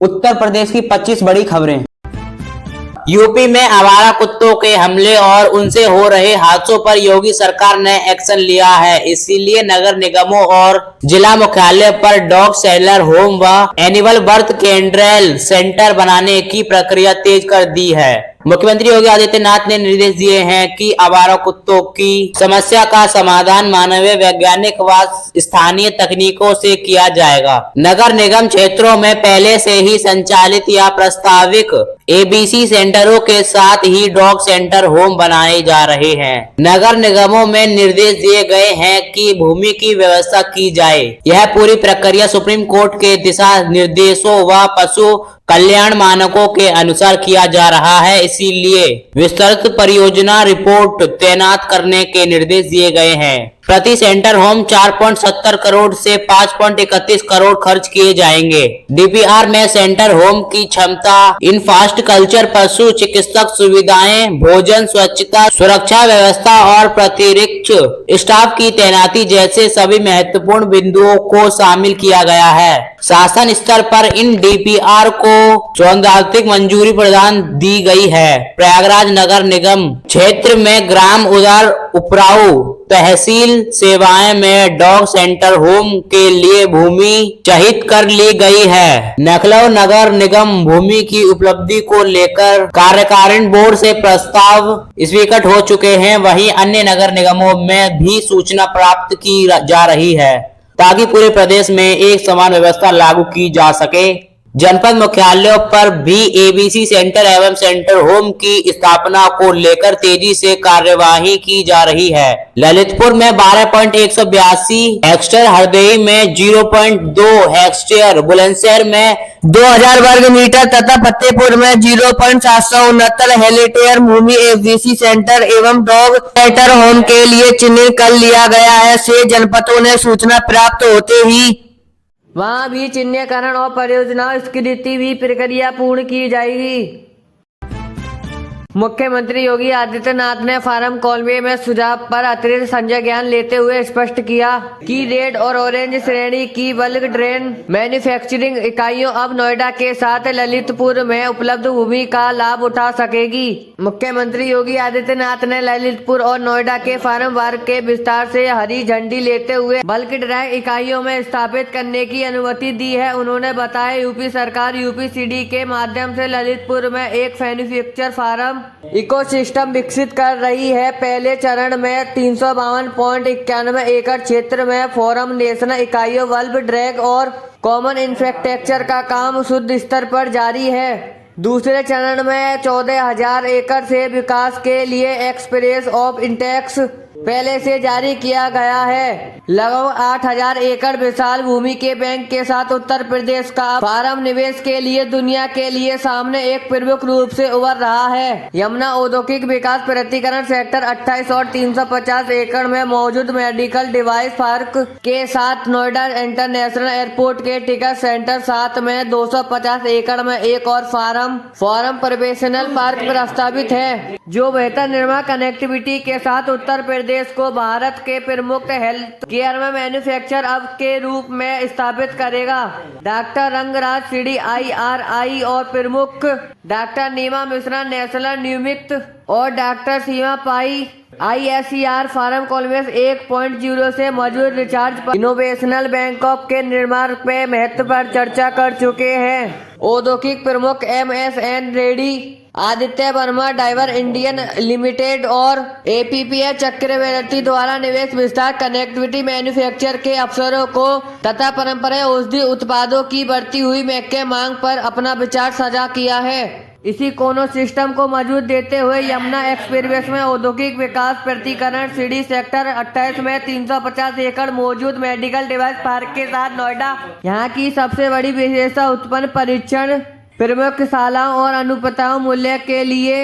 उत्तर प्रदेश की 25 बड़ी खबरें। यूपी में आवारा कुत्तों के हमले और उनसे हो रहे हादसों पर योगी सरकार ने एक्शन लिया है। इसीलिए नगर निगमों और जिला मुख्यालय पर डॉग सेलर होम व एनिमल बर्थ केंद्र सेंटर बनाने की प्रक्रिया तेज कर दी है। मुख्यमंत्री योगी आदित्यनाथ ने निर्देश दिए हैं कि आवारा कुत्तों की समस्या का समाधान मानवीय, वैज्ञानिक व स्थानीय तकनीकों से किया जाएगा। नगर निगम क्षेत्रों में पहले से ही संचालित या प्रस्तावित एबीसी सेंटरों के साथ ही डॉग सेंटर होम बनाए जा रहे हैं। नगर निगमों में निर्देश दिए गए हैं कि भूमि की व्यवस्था की जाए। यह पूरी प्रक्रिया सुप्रीम कोर्ट के दिशा निर्देशों व पशु कल्याण मानकों के अनुसार किया जा रहा है। इसीलिए विस्तृत परियोजना रिपोर्ट तैनात करने के निर्देश दिए गए हैं। प्रति सेंटर होम 4.70 करोड़ से 5.31 करोड़ खर्च किए जाएंगे। डीपीआर में सेंटर होम की क्षमता, इंफ्रास्ट्रक्चर, पशु चिकित्सक सुविधाएं, भोजन, स्वच्छता, सुरक्षा व्यवस्था और प्रतिरक्षी स्टाफ की तैनाती जैसे सभी महत्वपूर्ण बिंदुओं को शामिल किया गया है। शासन स्तर पर इन डीपीआर को सैद्धांतिक मंजूरी प्रदान दी गई है। प्रयागराज नगर निगम क्षेत्र में ग्राम उदर उपराऊ तहसील सेवाएं में डॉग सेंटर होम के लिए भूमि चिन्हित कर ली गई है। लखनऊ नगर निगम भूमि की उपलब्धि को लेकर कार्यकारिणी बोर्ड से प्रस्ताव स्वीकृत हो चुके हैं। वहीं अन्य नगर निगमों में भी सूचना प्राप्त की जा रही है ताकि पूरे प्रदेश में एक समान व्यवस्था लागू की जा सके। जनपद मुख्यालयों पर भी एबीसी सेंटर एवं सेंटर होम की स्थापना को लेकर तेजी से कार्यवाही की जा रही है। ललितपुर में 12.182 हेक्टेयर, हरदोई में 0.2 हेक्टेयर, बुलंदशहर में 2000 वर्ग मीटर तथा फतेहपुर में 0.769 हेक्टेयर भूमि एबीसी सेंटर एवं डॉग सेंटर होम के लिए चिन्हित कर लिया गया है। से जनपदों ने सूचना प्राप्त होते ही वहाँ भी चिन्हीकरण और परियोजना स्वीकृति भी प्रक्रिया पूर्ण की जाएगी। मुख्यमंत्री योगी आदित्यनाथ ने फार्म कॉलोनी में सुझाव पर अतिरिक्त संजय ज्ञान लेते हुए स्पष्ट किया कि रेड और ऑरेंज श्रेणी की बल्क ड्रेन मैन्युफैक्चरिंग इकाइयों अब नोएडा के साथ ललितपुर में उपलब्ध भूमि का लाभ उठा सकेगी। मुख्यमंत्री योगी आदित्यनाथ ने ललितपुर और नोएडा के फार्म वर्ग के विस्तार से हरी झंडी लेते हुए बल्क ड्रेन इकाइयों में स्थापित करने की अनुमति दी है। उन्होंने बताया यूपी सरकार यूपीसीडी के माध्यम से ललितपुर में एक मैन्युफैक्चर फार्म इकोसिस्टम विकसित कर रही है। पहले चरण में 352.91 एकड़ क्षेत्र में फॉर्म नेशनल इकाइयों, बल्क ड्रैग और कॉमन इंफ्रास्ट्रक्चर का काम शुद्ध स्तर पर जारी है। दूसरे चरण में 14,000 एकड़ से विकास के लिए एक्सप्रेस ऑफ इंटेक्स पहले से जारी किया गया है। लगभग 8,000 एकड़ विशाल भूमि के बैंक के साथ उत्तर प्रदेश का फार्म निवेश के लिए दुनिया के लिए सामने एक प्रमुख रूप से उभर रहा है। यमुना औद्योगिक विकास प्राधिकरण सेक्टर 28 और 350 एकड़ में मौजूद मेडिकल डिवाइस पार्क के साथ नोएडा इंटरनेशनल एयरपोर्ट के टिकट सेंटर साथ में 250 एकड़ में एक और फार्म प्रोफेशनल पार्क प्रस्तावित है, जो बेहतर निर्माण कनेक्टिविटी के साथ उत्तर प्रदेश को भारत के प्रमुख हेल्थ केयर में मैन्युफैक्चर अब के रूप में स्थापित करेगा। डॉक्टर रंगराज CDIRI और प्रमुख डॉक्टर नीमा मिश्रा नेशनल निमित्त और डॉक्टर सीमा पाई ISER फार्म कॉलोनी 1.0 से मौजूद रिचार्ज इनोवेशनल बैंकॉक के निर्माण पे महत्व पर चर्चा कर चुके हैं। औद्योगिक प्रमुख MSN Reddy, Aditya Varma Diver Indian Limited और APPH चक्रवर्ती द्वारा निवेश विस्तार, कनेक्टिविटी, मैन्युफैक्चर के अवसरों को तथा परंपरा औषधि उत्पादों की बढ़ती हुई महंगे मांग पर अपना विचार साझा किया है। इसी कोनो सिस्टम को मजबूत देते हुए यमुना एक्सप्रेस में औद्योगिक विकास प्राधिकरण CD सेक्टर 28 में 350 एकड़ मौजूद मेडिकल डिवाइस पार्क के साथ नोएडा यहाँ की सबसे बड़ी विशेषता उत्पन्न परीक्षण प्रयोगशालाओं और अनुपातों मूल्य के लिए।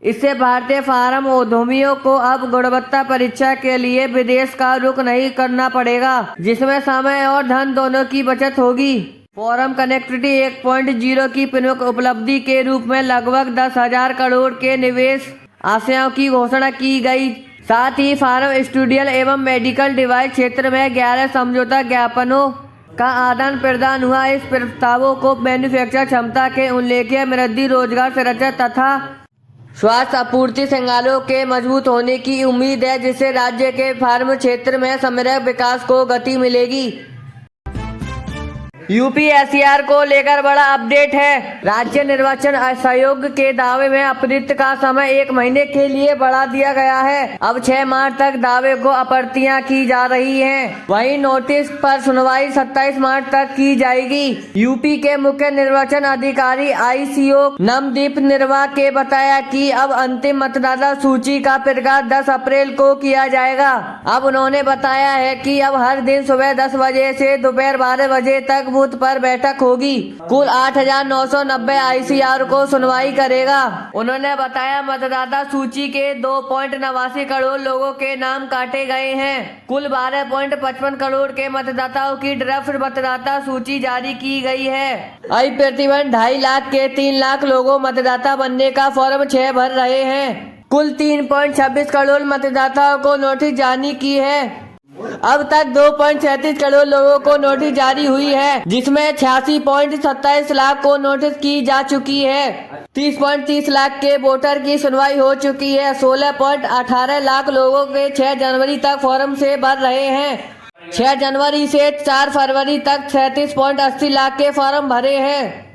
इससे भारतीय फार्म उद्यमियों को अब गुणवत्ता परीक्षा के लिए विदेश का रुख नहीं करना पड़ेगा, जिसमें समय और धन दोनों की बचत होगी। फॉर्म कनेक्टिविटी 1.0 की प्रमुख उपलब्धि के रूप में लगभग 10,000 करोड़ के निवेश आशयों की घोषणा की गई। साथ ही फार्मास्यूटिकल एवं मेडिकल डिवाइस क्षेत्र में 11 समझौता ज्ञापनों का आदान प्रदान हुआ। इस प्रस्तावों को मैन्युफैक्चर क्षमता के उल्लेखनीय वृद्धि, रोजगार सृजन तथा स्वास्थ्य आपूर्ति श्रृंखलाओं के मजबूत होने की उम्मीद है, जिससे राज्य के फार्म क्षेत्र में समग्र विकास को गति मिलेगी। यूपीएससीआर को लेकर बड़ा अपडेट है। राज्य निर्वाचन आयोग के दावे में अपील का समय 1 महीने के लिए बढ़ा दिया गया है। अब 6 मार्च तक दावे को आपत्तियां की जा रही हैं। वहीं नोटिस पर सुनवाई 27 मार्च तक की जाएगी। यूपी के मुख्य निर्वाचन अधिकारी ICO नमदीप निर्वा के बताया कि अब अंतिम मतदाता सूची का प्रकाश 10 अप्रैल को किया जाएगा। अब उन्होंने बताया है कि अब हर दिन सुबह 10 बजे से दोपहर 12 बजे तक बूथ पर बैठक होगी। कुल 8,990 ICR को सुनवाई करेगा। उन्होंने बताया मतदाता सूची के 2.89 करोड़ लोगों के नाम काटे गए हैं। कुल 12.55 करोड़ के मतदाताओं की ड्राफ्ट मतदाता सूची जारी की गई है। अभी प्रतिबंध 2.5 लाख के 3 लाख लोगों मतदाता बनने का फॉर्म 6 भर रहे हैं। कुल 3.26 करोड़ मतदाताओं को नोटिस जारी की है। अब तक 2.36 करोड़ लोगों को नोटिस जारी हुई है, जिसमें 86.27 लाख को नोटिस की जा चुकी है। 30.30 लाख के वोटर की सुनवाई हो चुकी है। 16.18 लाख लोगों के 6 जनवरी तक फॉर्म से भर रहे हैं। 6 जनवरी से 4 फरवरी तक 37.80 लाख के फॉर्म भरे हैं।